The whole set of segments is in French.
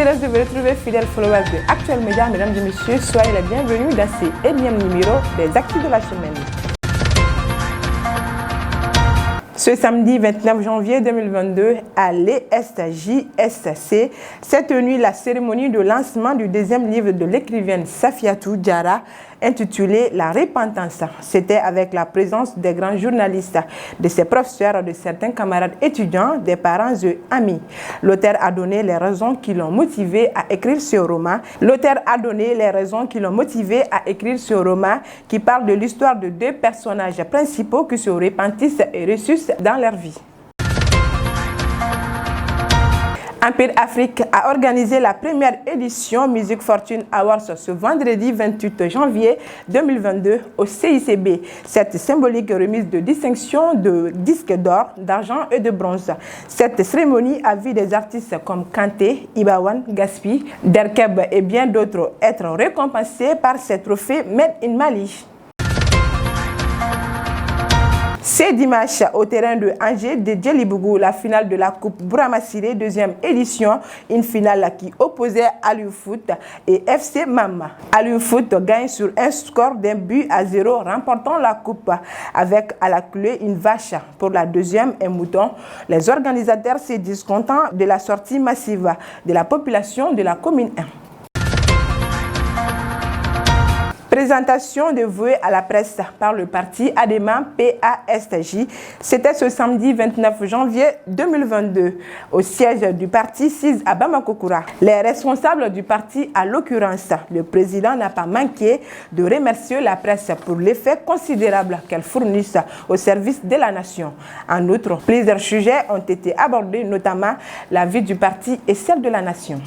heureuse de vous retrouver, fidèles followers de Actuel Média. Mesdames et messieurs, soyez les bienvenus dans ce énième numéro des Actus de la semaine. Ce samedi 29 janvier 2022, à l'ESJSC, s'est tenue la cérémonie de lancement du deuxième livre de l'écrivaine Safiatou Diarra, intitulé La Repentance. C'était avec la présence des grands journalistes, de ses professeurs, de certains camarades étudiants, des parents et amis. L'auteur a donné les raisons qui l'ont motivé à écrire ce roman. Qui parle de l'histoire de deux personnages principaux qui se repentissent et ressuscitent dans leur vie. Empire Afrique a organisé la première édition Music Fortune Awards ce vendredi 28 janvier 2022 au CICB. Cette symbolique remise de distinction de disques d'or, d'argent et de bronze. Cette cérémonie a vu des artistes comme Kanté, Ibawan, Gaspi, Derkeb et bien d'autres être récompensés par ces trophées Made in Mali. C'est dimanche au terrain de Angers de Djelibougou, la finale de la Coupe Bourama-Siré, deuxième édition, une finale qui opposait Aliou Foot et FC Mama. Aliou Foot gagne sur un score d'1-0, remportant la coupe avec à la clé une vache. Pour la deuxième, un mouton. Les organisateurs se disent contents de la sortie massive de la population de la commune 1. Présentation dévouée à la presse par le parti Adema PASJ. C'était ce samedi 29 janvier 2022 au siège du parti 6 à Bamakokoura. Les responsables du parti, à l'occurrence le président, n'a pas manqué de remercier la presse pour l'effet considérable qu'elle fournisse au service de la nation. En outre, plusieurs sujets ont été abordés, notamment la vie du parti et celle de la nation.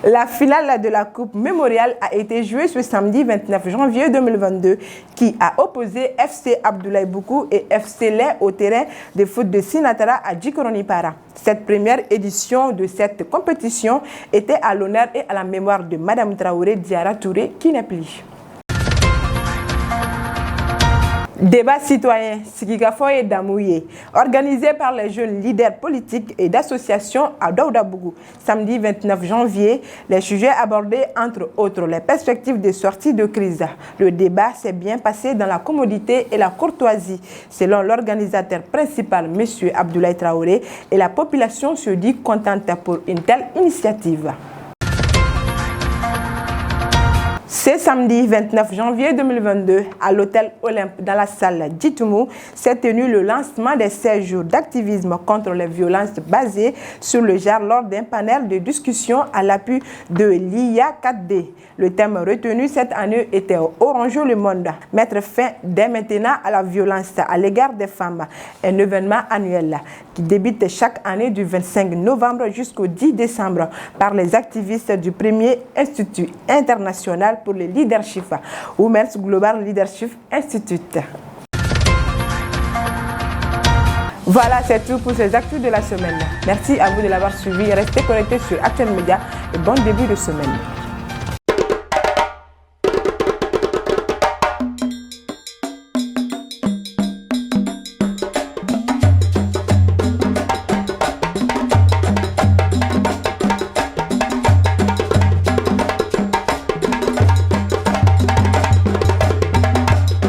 La finale de la Coupe Mémorial a été jouée ce samedi 29 janvier 2022 qui a opposé FC Abdoulaye Boukou et FC Lay au terrain de foot de Sinatara à Djikoronipara. Cette première édition de cette compétition était à l'honneur et à la mémoire de Madame Traoré Diarra Touré qui n'est plus. Débat citoyen Sigigafoye Damouye, organisé par les jeunes leaders politiques et d'associations à Daoudabougou. Samedi 29 janvier, les sujets abordés entre autres les perspectives de sortie de crise. Le débat s'est bien passé dans la commodité et la courtoisie, selon l'organisateur principal, M. Abdoulaye Traoré, et la population se dit contente pour une telle initiative. Ce samedi 29 janvier 2022, à l'hôtel Olympe, dans la salle Djitoumou, s'est tenu le lancement des 16 jours d'activisme contre les violences basées sur le genre lors d'un panel de discussion à l'appui de l'IA 4D. Le thème retenu cette année était Orangeons le monde, mettre fin dès maintenant à la violence à l'égard des femmes. Un événement annuel qui débute chaque année du 25 novembre jusqu'au 10 décembre par les activistes du premier Institut international pour le leadership, Women's Global Leadership Institute. Voilà, c'est tout pour ces actus de la semaine. Merci à vous de l'avoir suivi. Restez connectés sur Actuel Média et bon début de semaine.